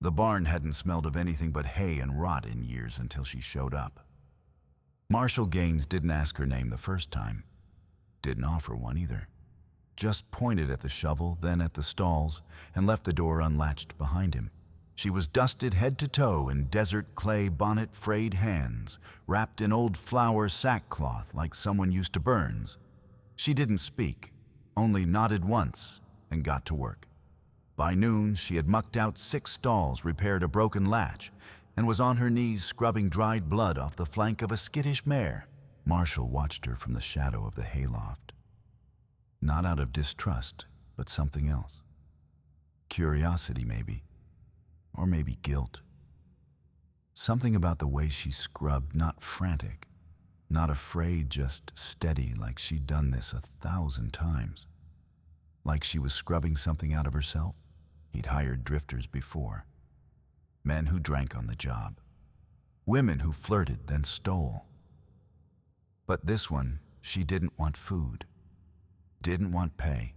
The barn hadn't smelled of anything but hay and rot in years until she showed up. Marshall Gaines didn't ask her name the first time. Didn't offer one either. Just pointed at the shovel, then at the stalls, and left the door unlatched behind him. She was dusted head to toe in desert clay bonnet frayed hands, wrapped in old flour sackcloth like someone used to Burns. She didn't speak, only nodded once and got to work. By noon, she had mucked out 6 stalls, repaired a broken latch, and was on her knees scrubbing dried blood off the flank of a skittish mare. Marshall watched her from the shadow of the hayloft. Not out of distrust, but something else. Curiosity, maybe. Or maybe guilt. Something about the way she scrubbed, not frantic, not afraid, just steady, like she'd done this 1,000 times. Like she was scrubbing something out of herself. He'd hired drifters before. Men who drank on the job. Women who flirted, then stole. But this one, she didn't want food. Didn't want pay.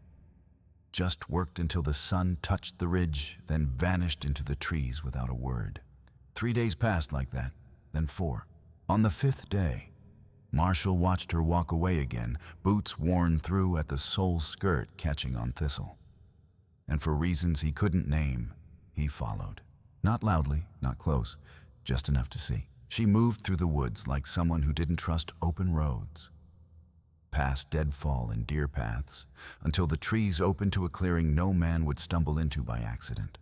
Just worked until the sun touched the ridge, then vanished into the trees without a word. 3 days passed like that, then 4. On the 5th day, Marshall watched her walk away again, boots worn through at the sole skirt catching on thistle. And for reasons he couldn't name, he followed. Not loudly, not close, just enough to see. She moved through the woods like someone who didn't trust open roads. Past deadfall and deer paths, until the trees opened to a clearing no man would stumble into by accident.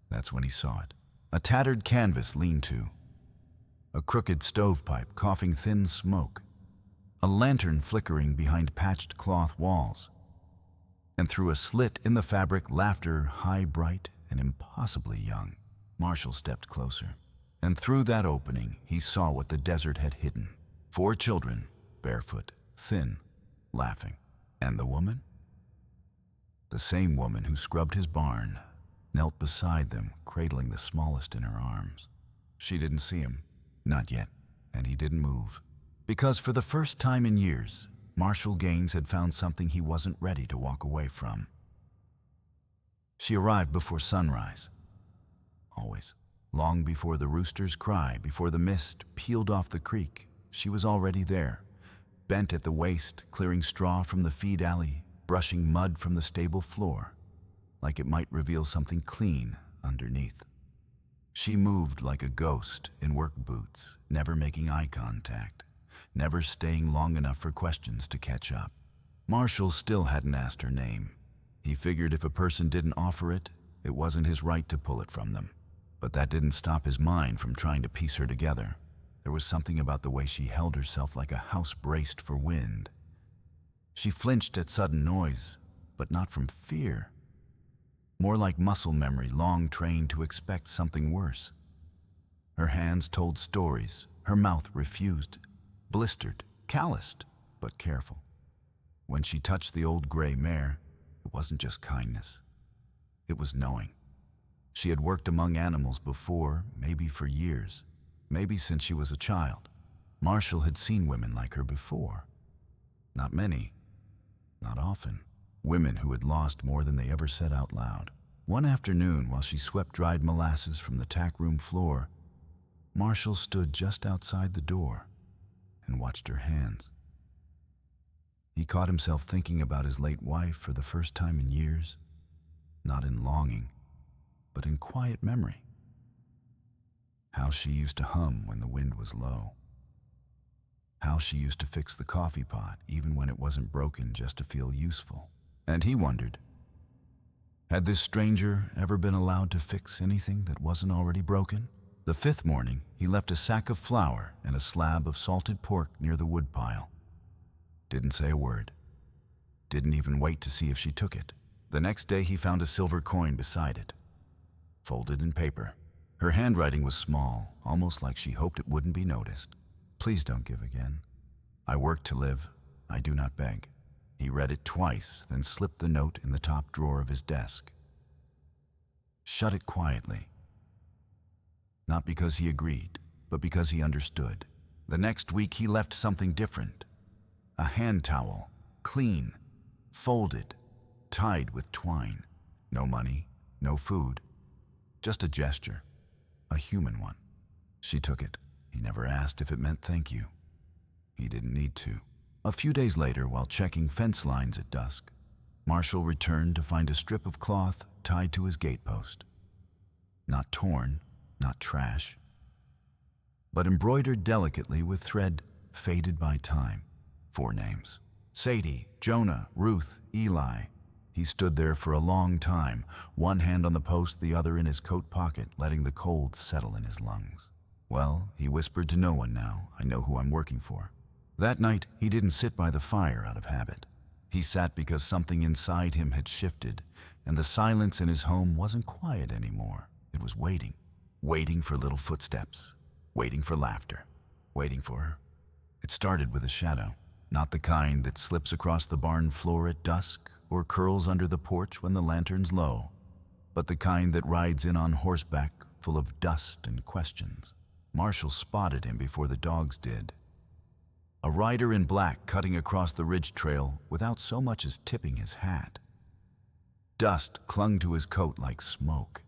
That's when he saw it. A tattered canvas lean-to. A crooked stovepipe coughing thin smoke. A lantern flickering behind patched cloth walls. And through a slit in the fabric, laughter high, bright, and impossibly young. Marshall stepped closer. And through that opening, he saw what the desert had hidden. 4 children, barefoot, thin, laughing. And the woman? The same woman who scrubbed his barn, knelt beside them, cradling the smallest in her arms. She didn't see him. Not yet. And he didn't move. Because for the first time in years, Marshall Gaines had found something he wasn't ready to walk away from. She arrived before sunrise. Always. Long before the rooster's cry, before the mist peeled off the creek, she was already there. Bent at the waist, clearing straw from the feed alley, brushing mud from the stable floor, like it might reveal something clean underneath. She moved like a ghost in work boots, never making eye contact, never staying long enough for questions to catch up. Marshall still hadn't asked her name. He figured if a person didn't offer it, it wasn't his right to pull it from them. But that didn't stop his mind from trying to piece her together. There was something about the way she held herself like a house braced for wind. She flinched at sudden noise, but not from fear. More like muscle memory, long trained to expect something worse. Her hands told stories, her mouth refused, blistered, calloused, but careful. When she touched the old gray mare, it wasn't just kindness. It was knowing. She had worked among animals before, maybe for years, maybe since she was a child. Marshall had seen women like her before. Not many, not often. Women who had lost more than they ever said out loud. One afternoon, while she swept dried molasses from the tack room floor, Marshall stood just outside the door and watched her hands. He caught himself thinking about his late wife for the first time in years, not in longing, but in quiet memory. How she used to hum when the wind was low. How she used to fix the coffee pot even when it wasn't broken just to feel useful. And he wondered, had this stranger ever been allowed to fix anything that wasn't already broken? The 5th morning, he left a sack of flour and a slab of salted pork near the woodpile. Didn't say a word. Didn't even wait to see if she took it. The next day, he found a silver coin beside it, folded in paper. Her handwriting was small, almost like she hoped it wouldn't be noticed. Please don't give again. I work to live. I do not beg. He read it twice, then slipped the note in the top drawer of his desk. Shut it quietly. Not because he agreed, but because he understood. The next week he left something different. A hand towel, clean, folded, tied with twine. No money, no food, just a gesture. a human one. She took it. He never asked if it meant thank you. He didn't need to. A few days later, while checking fence lines at dusk, Marshall returned to find a strip of cloth tied to his gatepost. Not torn, not trash, but embroidered delicately with thread faded by time. 4 names: Sadie, Jonah, Ruth, Eli. He stood there for a long time, one hand on the post, the other in his coat pocket, letting the cold settle in his lungs. Well, he whispered to no one now, I know who I'm working for. That night, he didn't sit by the fire out of habit. He sat because something inside him had shifted, and the silence in his home wasn't quiet anymore. It was waiting, waiting for little footsteps, waiting for laughter, waiting for her. It started with a shadow, not the kind that slips across the barn floor at dusk or curls under the porch when the lantern's low, but the kind that rides in on horseback full of dust and questions. Marshall spotted him before the dogs did. A rider in black cutting across the ridge trail without so much as tipping his hat. Dust clung to his coat like smoke.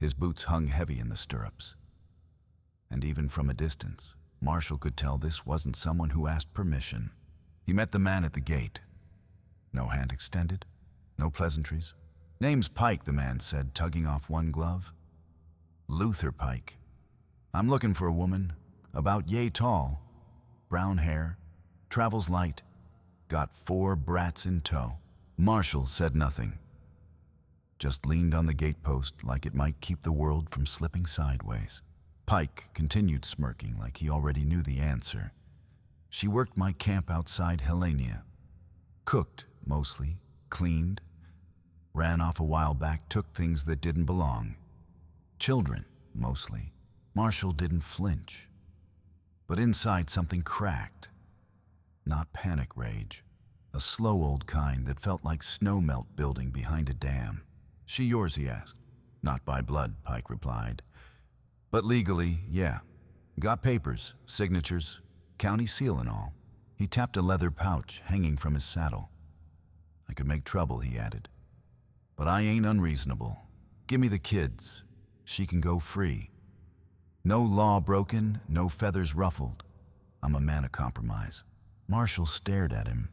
His boots hung heavy in the stirrups. And even from a distance, Marshall could tell this wasn't someone who asked permission. He met the man at the gate. No hand extended, no pleasantries. Name's Pike, the man said, tugging off one glove. Luther Pike. I'm looking for a woman, about yay tall, brown hair, travels light, got 4 brats in tow. Marshall said nothing, just leaned on the gatepost like it might keep the world from slipping sideways. Pike continued smirking like he already knew the answer. She worked my camp outside Helenia. Cooked, mostly, cleaned, ran off a while back, took things that didn't belong. Children, mostly. Marshall didn't flinch. But inside something cracked. Not panic rage. A slow old kind that felt like snow melt building behind a dam. She yours, he asked. Not by blood, Pike replied. But legally, yeah. Got papers, signatures, county seal and all. He tapped a leather pouch hanging from his saddle. I could make trouble, he added. But I ain't unreasonable. Give me the kids. She can go free. No law broken, no feathers ruffled. I'm a man of compromise. Marshall stared at him.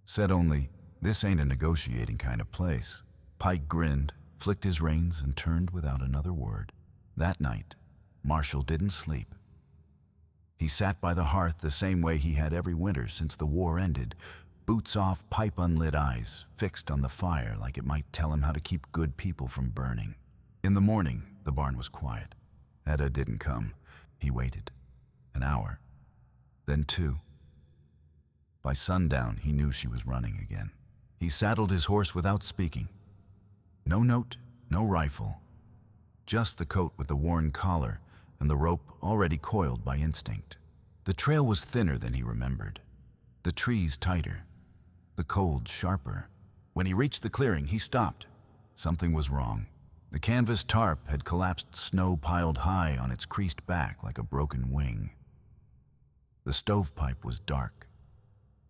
Said only, this ain't a negotiating kind of place. Pike grinned, flicked his reins, and turned without another word. That night, Marshall didn't sleep. He sat by the hearth the same way he had every winter since the war ended, boots off, pipe unlit, eyes fixed on the fire like it might tell him how to keep good people from burning. In the morning, the barn was quiet. Etta didn't come. He waited. An hour. Then 2. By sundown, he knew she was running again. He saddled his horse without speaking. No note, no rifle. Just the coat with the worn collar and the rope already coiled by instinct. The trail was thinner than he remembered. The trees tighter. The cold sharper. When he reached the clearing, he stopped. Something was wrong. The canvas tarp had collapsed, snow piled high on its creased back like a broken wing. The stovepipe was dark.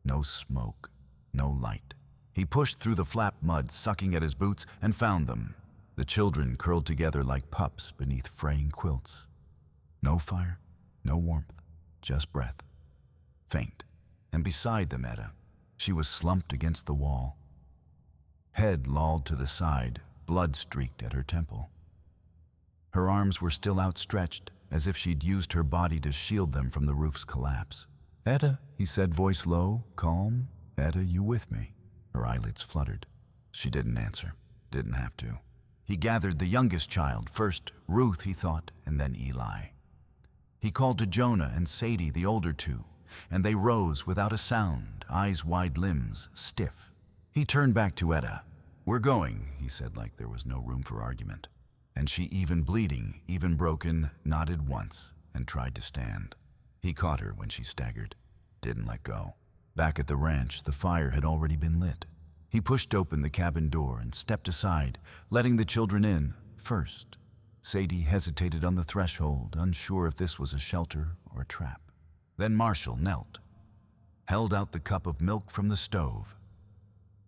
No smoke, no light. He pushed through the flap mud, sucking at his boots, and found them. The children curled together like pups beneath fraying quilts. No fire, no warmth, just breath. Faint. And beside them, Etta. She was slumped against the wall. Head lolled to the side, blood streaked at her temple. Her arms were still outstretched, as if she'd used her body to shield them from the roof's collapse. Etta, he said, voice low, calm. Etta, you with me? Her eyelids fluttered. She didn't answer. Didn't have to. He gathered the youngest child, first Ruth, he thought, and then Eli. He called to Jonah and Sadie, the older 2, and they rose without a sound, eyes wide, limbs stiff. He turned back to Etta. We're going, he said like there was no room for argument. And she, even bleeding, even broken, nodded once and tried to stand. He caught her when she staggered, didn't let go. Back at the ranch, the fire had already been lit. He pushed open the cabin door and stepped aside, letting the children in first. Sadie hesitated on the threshold, unsure if this was a shelter or a trap. Then Marshall knelt, held out the cup of milk from the stove,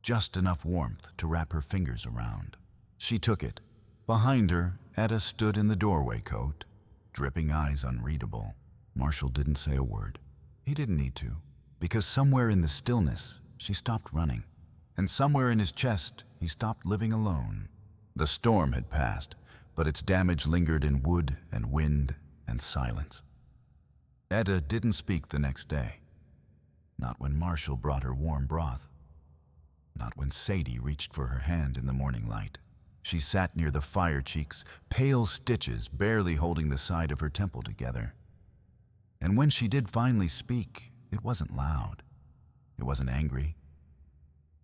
just enough warmth to wrap her fingers around. She took it. Behind her, Etta stood in the doorway, coat, dripping eyes unreadable. Marshall didn't say a word. He didn't need to, because somewhere in the stillness, she stopped running. And somewhere in his chest, he stopped living alone. The storm had passed, but its damage lingered in wood and wind and silence. Etta didn't speak the next day. Not when Marshall brought her warm broth. Not when Sadie reached for her hand in the morning light. She sat near the fire cheeks, pale stitches barely holding the side of her temple together. And when she did finally speak, it wasn't loud. It wasn't angry.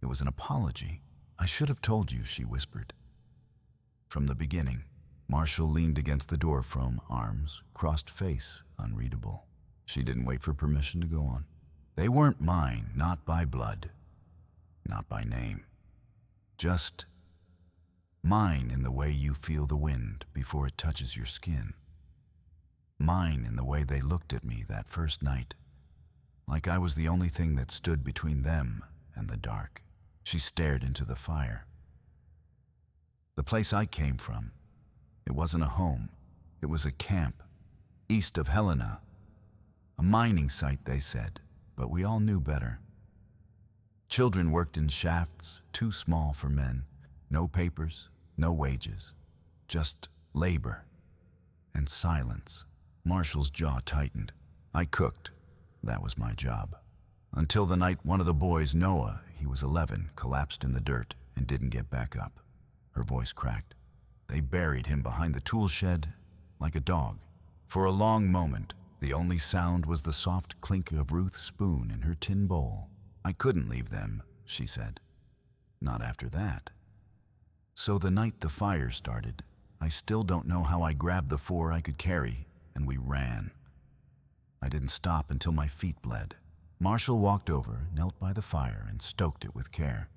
It was an apology. "I should have told you," she whispered. From the beginning, Marshall leaned against the door from arms, crossed face, unreadable. She didn't wait for permission to go on. "They weren't mine, not by blood, not by name. Just mine in the way you feel the wind before it touches your skin. Mine in the way they looked at me that first night, like I was the only thing that stood between them and the dark." She stared into the fire. "The place I came from, it wasn't a home. It was a camp, east of Helena. A mining site, they said, but we all knew better. Children worked in shafts too small for men. No papers, no wages, just labor and silence." Marshall's jaw tightened. "I cooked. That was my job. Until the night one of the boys, Noah, he was 11, collapsed in the dirt and didn't get back up." Her voice cracked. "They buried him behind the tool shed like a dog. For a long moment, the only sound was the soft clink of Ruth's spoon in her tin bowl. I couldn't leave them," she said. "Not after that. So the night the fire started, I still don't know how I grabbed the 4 I could carry, and we ran. I didn't stop until my feet bled." Marshall walked over, knelt by the fire, and stoked it with care.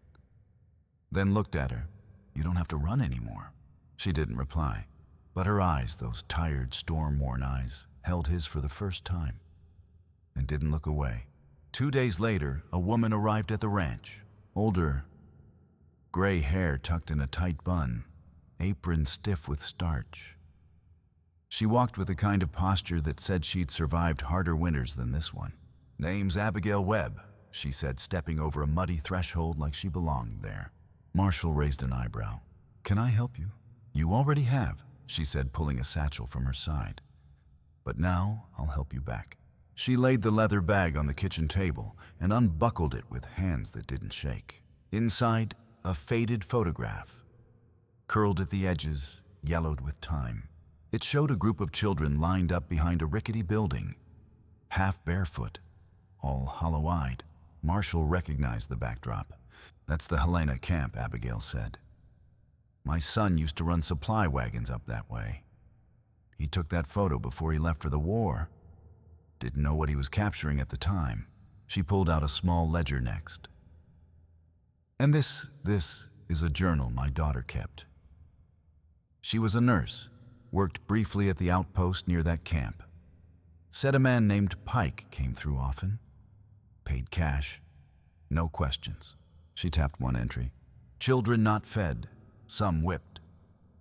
Then looked at her. "You don't have to run anymore." She didn't reply, but her eyes, those tired, storm-worn eyes, held his for the first time, and didn't look away. 2 days later, a woman arrived at the ranch, older, gray hair tucked in a tight bun, apron stiff with starch. She walked with a kind of posture that said she'd survived harder winters than this one. "Name's Abigail Webb," she said, stepping over a muddy threshold like she belonged there. Marshall raised an eyebrow. "Can I help you?" "You already have," she said, pulling a satchel from her side. "But now I'll help you back." She laid the leather bag on the kitchen table and unbuckled it with hands that didn't shake. Inside, a faded photograph, curled at the edges, yellowed with time. It showed a group of children lined up behind a rickety building, half barefoot, all hollow-eyed. Marshall recognized the backdrop. "That's the Helena camp," Abigail said. "My son used to run supply wagons up that way. He took that photo before he left for the war. Didn't know what he was capturing at the time." She pulled out a small ledger next. "And this is a journal my daughter kept. She was a nurse, worked briefly at the outpost near that camp. Said a man named Pike came through often. Paid cash. No questions." She tapped one entry. "Children not fed, some whipped.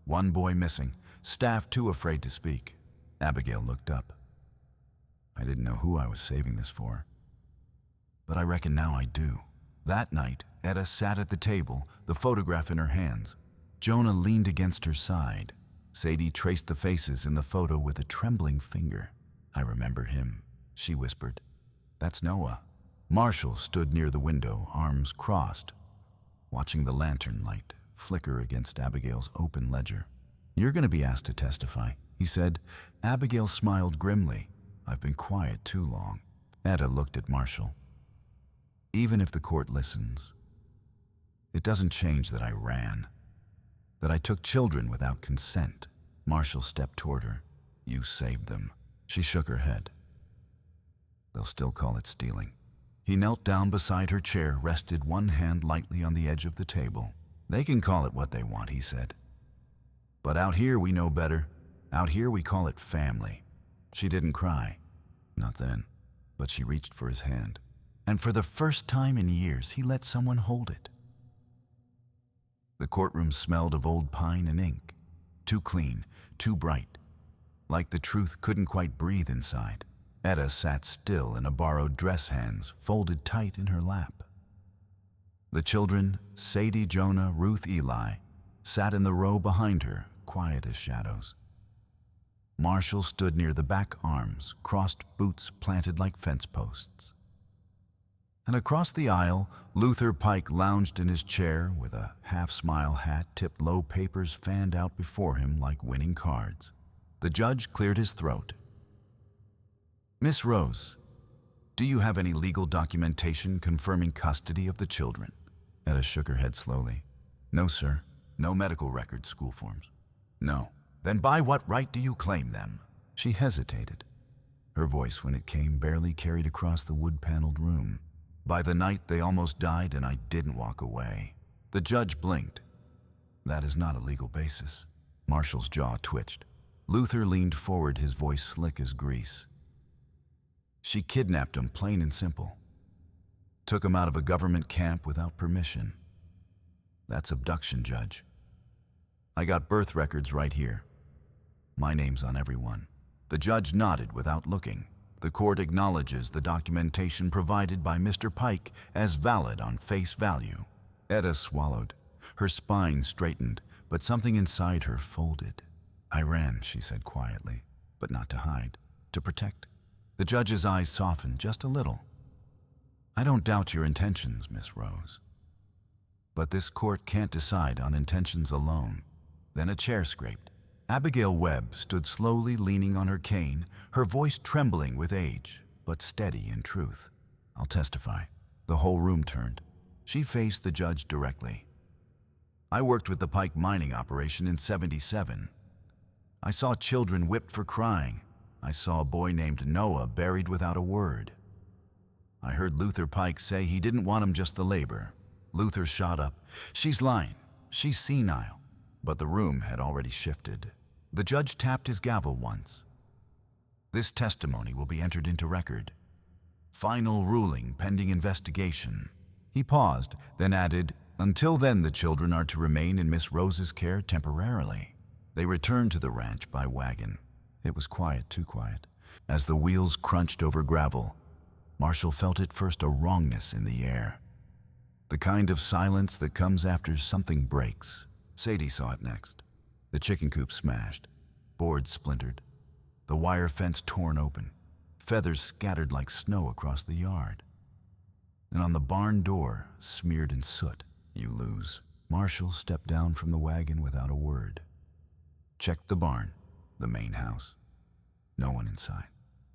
One boy missing, staff too afraid to speak." Abigail looked up. "I didn't know who I was saving this for, but I reckon now I do." That night, Etta sat at the table, the photograph in her hands. Jonah leaned against her side. Sadie traced the faces in the photo with a trembling finger. "I remember him," she whispered. "That's Noah." Marshall stood near the window, arms crossed, watching the lantern light flicker against Abigail's open ledger. "You're going to be asked to testify," he said. Abigail smiled grimly. "I've been quiet too long." Etta looked at Marshall. "Even if the court listens, it doesn't change that I ran, that I took children without consent." Marshall stepped toward her. "You saved them." She shook her head. "They'll still call it stealing." He knelt down beside her chair, rested one hand lightly on the edge of the table. "They can call it what they want," he said. "But out here we know better. Out here we call it family." She didn't cry. Not then. But she reached for his hand. And for the first time in years, he let someone hold it. The courtroom smelled of old pine and ink. Too clean, too bright, like the truth couldn't quite breathe inside. Etta sat still in a borrowed dress, hands folded tight in her lap. The children, Sadie, Jonah, Ruth, Eli, sat in the row behind her, quiet as shadows. Marshall stood near the back arms, crossed boots planted like fence posts. And across the aisle, Luther Pike lounged in his chair with a half-smile hat tipped low, papers fanned out before him like winning cards. The judge cleared his throat. "Miss Rose, do you have any legal documentation confirming custody of the children?" Etta shook her head slowly. "No, sir. No medical records, school forms." "No. Then by what right do you claim them?" She hesitated. Her voice, when it came, barely carried across the wood-paneled room. "By the night they almost died and I didn't walk away." The judge blinked. "That is not a legal basis." Marshall's jaw twitched. Luther leaned forward, his voice slick as grease. "She kidnapped him, plain and simple. Took him out of a government camp without permission. That's abduction, Judge. I got birth records right here. My name's on every one." The judge nodded without looking. The court acknowledges the documentation provided by Mr. Pike as valid on face value. Etta swallowed. Her spine straightened, but something inside her folded. "I ran," she said quietly, but not to hide, to protect. The judge's eyes softened just a little. "I don't doubt your intentions, Miss Rose. But this court can't decide on intentions alone." Then a chair scraped. Abigail Webb stood slowly, leaning on her cane, her voice trembling with age, but steady in truth. "I'll testify." The whole room turned. She faced the judge directly. "I worked with the Pike mining operation in '77. I saw children whipped for crying. I saw a boy named Noah buried without a word. I heard Luther Pike say he didn't want him, just the labor." Luther shot up. "She's lying. She's senile." But the room had already shifted. The judge tapped his gavel once. "This testimony will be entered into record. Final ruling pending investigation." He paused, then added, "Until then, the children are to remain in Miss Rose's care temporarily." They returned to the ranch by wagon. It was quiet, too quiet. As the wheels crunched over gravel, Marshall felt at first a wrongness in the air. The kind of silence that comes after something breaks. Sadie saw it next. The chicken coop smashed, boards splintered, the wire fence torn open, feathers scattered like snow across the yard. And on the barn door, smeared in soot, "You lose." Marshall stepped down from the wagon without a word. Checked the barn, the main house. No one inside.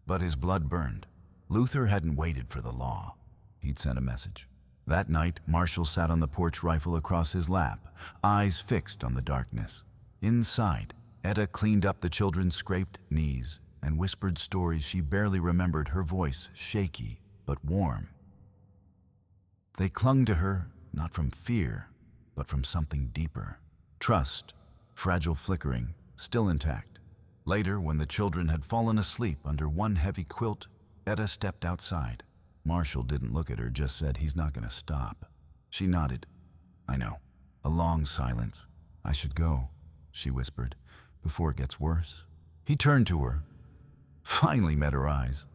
But his blood burned. Luther hadn't waited for the law. He'd sent a message. That night, Marshall sat on the porch, rifle across his lap, eyes fixed on the darkness. Inside, Etta cleaned up the children's scraped knees and whispered stories she barely remembered, her voice shaky but warm. They clung to her, not from fear, but from something deeper. Trust, fragile flickering, still intact. Later, when the children had fallen asleep under one heavy quilt, Etta stepped outside. Marshall didn't look at her, just said, "He's not going to stop." She nodded. "I know." A long silence. "I should go," she whispered, "before it gets worse." He turned to her, finally met her eyes.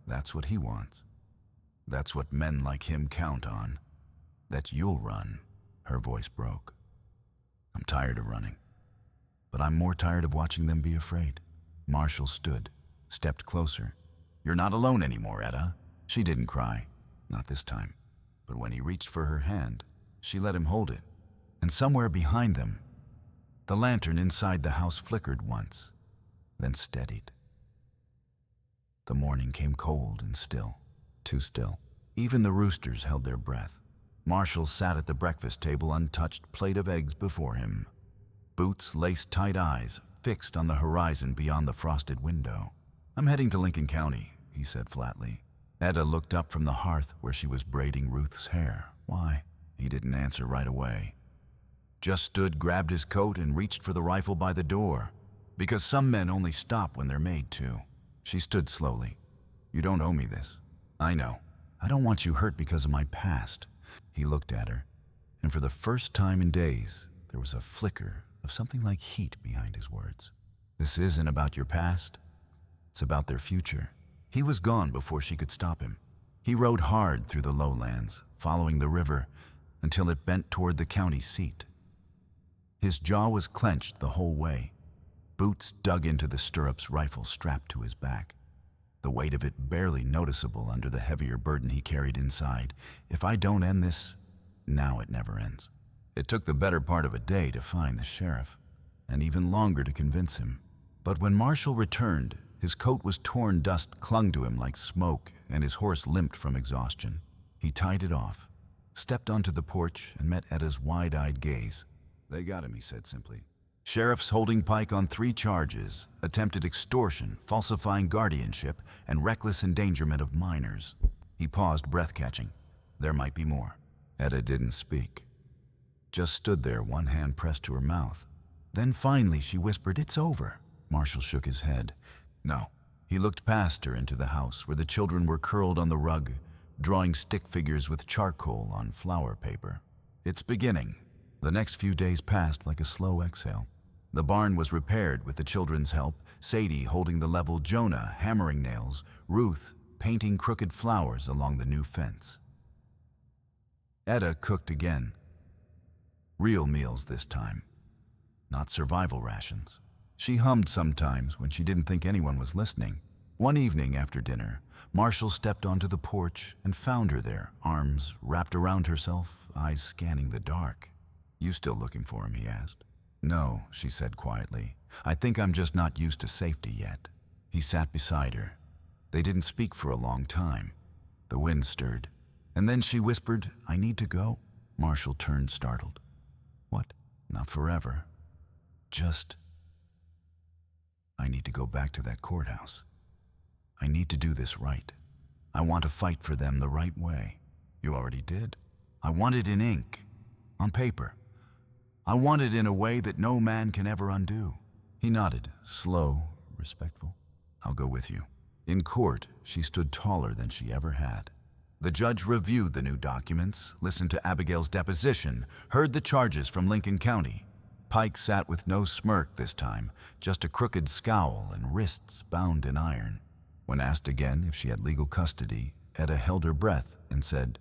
That's what he wants. That's what men like him count on. That you'll run. Her voice broke. "I'm tired of running. But I'm more tired of watching them be afraid." Marshall stood, stepped closer. "You're not alone anymore, Etta." She didn't cry, not this time. But when he reached for her hand, she let him hold it. And somewhere behind them, the lantern inside the house flickered once, then steadied. The morning came cold and still, too still. Even the roosters held their breath. Marshall sat at the breakfast table, untouched plate of eggs before him. Boots, lace-tight eyes fixed on the horizon beyond the frosted window. "I'm heading to Lincoln County," he said flatly. Etta looked up from the hearth where she was braiding Ruth's hair. "Why?" He didn't answer right away. Just stood, grabbed his coat, and reached for the rifle by the door. Because some men only stop when they're made to. She stood slowly. "You don't owe me this. I know. I don't want you hurt because of my past." He looked at her, and for the first time in days, there was a flicker of something like heat behind his words. This isn't about your past. It's about their future. He was gone before she could stop him. He rode hard through the lowlands, following the river, until it bent toward the county seat. His jaw was clenched the whole way. Boots dug into the stirrups, rifle strapped to his back. The weight of it barely noticeable under the heavier burden he carried inside. If I don't end this, now it never ends. It took the better part of a day to find the sheriff, and even longer to convince him. But when Marshall returned, his coat was torn, dust clung to him like smoke, and his horse limped from exhaustion. He tied it off, stepped onto the porch, and met Etta's wide-eyed gaze. "They got him," he said simply. "Sheriff's holding Pike on 3 charges: attempted extortion, falsifying guardianship, and reckless endangerment of minors." He paused, breath-catching. There might be more. Etta didn't speak. Just stood there, one hand pressed to her mouth. Then finally she whispered, "It's over." Marshall shook his head. No. He looked past her into the house, where the children were curled on the rug, drawing stick figures with charcoal on flower paper. "It's beginning." The next few days passed like a slow exhale. The barn was repaired with the children's help, Sadie holding the level, Jonah hammering nails, Ruth painting crooked flowers along the new fence. Etta cooked again. Real meals this time, not survival rations. She hummed sometimes when she didn't think anyone was listening. One evening after dinner, Marshall stepped onto the porch and found her there, arms wrapped around herself, eyes scanning the dark. "You still looking for him?" he asked. "No," she said quietly. "I think I'm just not used to safety yet." He sat beside her. They didn't speak for a long time. The wind stirred. And then she whispered, "I need to go." Marshall turned, startled. "What?" "Not forever. Just... I need to go back to that courthouse. I need to do this right. I want to fight for them the right way." "You already did." "I want it in ink, on paper. I want it in a way that no man can ever undo." He nodded, slow, respectful. "I'll go with you." In court, she stood taller than she ever had. The judge reviewed the new documents, listened to Abigail's deposition, heard the charges from Lincoln County. Pike sat with no smirk this time, just a crooked scowl and wrists bound in iron. When asked again if she had legal custody, Etta held her breath and said,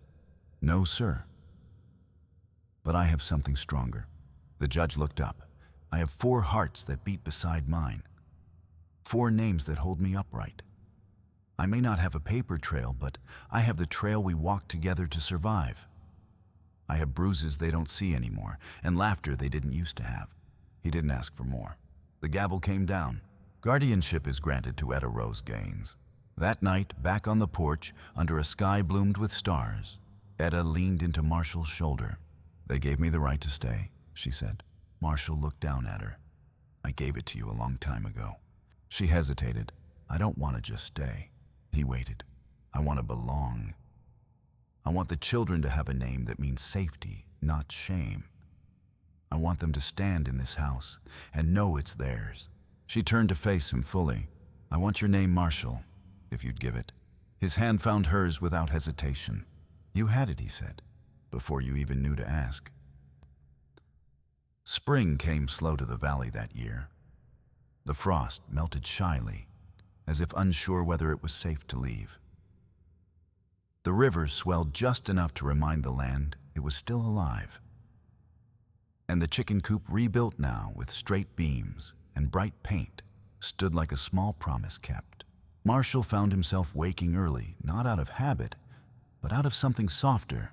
"No, sir. But I have something stronger." The judge looked up. "I have 4 hearts that beat beside mine. 4 names that hold me upright. I may not have a paper trail, but I have the trail we walked together to survive. I have bruises they don't see anymore, and laughter they didn't used to have." He didn't ask for more. The gavel came down. Guardianship is granted to Etta Rose Gaines. That night, back on the porch, under a sky bloomed with stars, Etta leaned into Marshall's shoulder. "They gave me the right to stay," she said. Marshall looked down at her. "I gave it to you a long time ago." She hesitated. "I don't want to just stay." He waited. "I want to belong. I want the children to have a name that means safety, not shame. I want them to stand in this house and know it's theirs." She turned to face him fully. "I want your name, Marshall, if you'd give it." His hand found hers without hesitation. "You had it," he said, "before you even knew to ask." Spring came slow to the valley that year. The frost melted shyly, as if unsure whether it was safe to leave. The river swelled just enough to remind the land it was still alive. And the chicken coop, rebuilt now with straight beams and bright paint, stood like a small promise kept. Marshall found himself waking early, not out of habit, but out of something softer.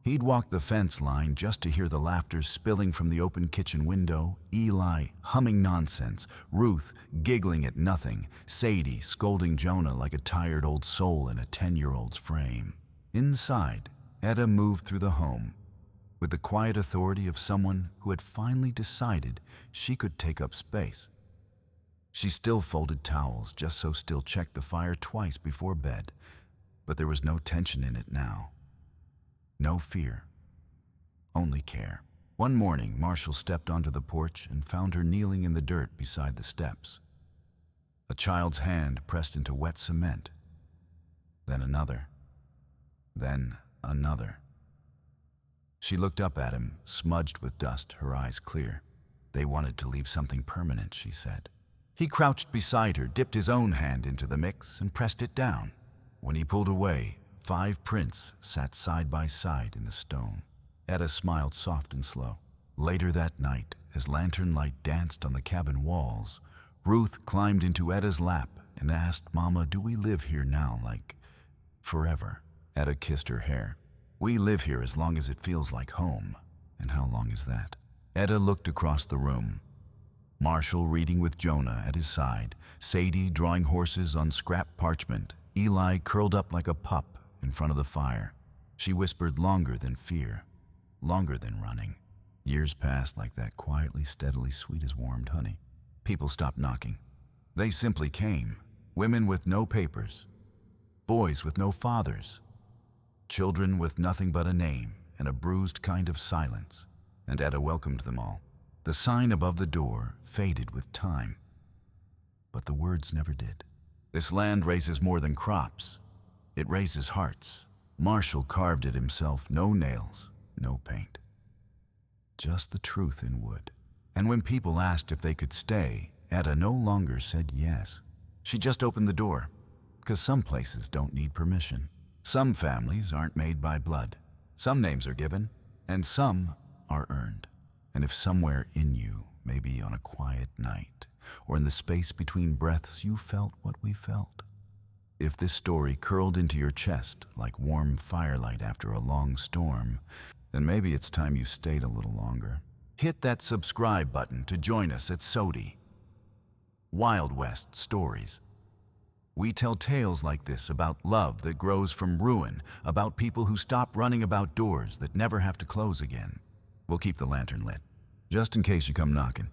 He'd walk the fence line just to hear the laughter spilling from the open kitchen window, Eli humming nonsense, Ruth giggling at nothing, Sadie scolding Jonah like a tired old soul in a 10-year-old's frame. Inside, Etta moved through the home with the quiet authority of someone who had finally decided she could take up space. She still folded towels, just so still checked the fire twice before bed, but there was no tension in it now. No fear, only care. One morning, Marshall stepped onto the porch and found her kneeling in the dirt beside the steps. A child's hand pressed into wet cement. Then another. Then another. She looked up at him, smudged with dust, her eyes clear. "They wanted to leave something permanent," she said. He crouched beside her, dipped his own hand into the mix, and pressed it down. When he pulled away, 5 prints sat side by side in the stone. Etta smiled soft and slow. Later that night, as lantern light danced on the cabin walls, Ruth climbed into Etta's lap and asked, "Mama, do we live here now, like forever?" Etta kissed her hair. "We live here as long as it feels like home." "And how long is that?" Etta looked across the room. Marshall reading with Jonah at his side, Sadie drawing horses on scrap parchment, Eli curled up like a pup in front of the fire. She whispered, "Longer than fear, longer than running." Years passed like that, quietly, steadily, sweet as warmed honey. People stopped knocking. They simply came. Women with no papers, boys with no fathers, children with nothing but a name and a bruised kind of silence, and Etta welcomed them all. The sign above the door faded with time, but the words never did. This land raises more than crops. It raises hearts. Marshall carved it himself, no nails, no paint. Just the truth in wood. And when people asked if they could stay, Etta no longer said yes. She just opened the door, because some places don't need permission. Some families aren't made by blood. Some names are given, and some are earned. And if somewhere in you, maybe on a quiet night, or in the space between breaths, you felt what we felt, if this story curled into your chest like warm firelight after a long storm, then maybe it's time you stayed a little longer. Hit that subscribe button to join us at SOTI. Wild West Stories. We tell tales like this about love that grows from ruin, about people who stop running about doors that never have to close again. We'll keep the lantern lit, just in case you come knocking.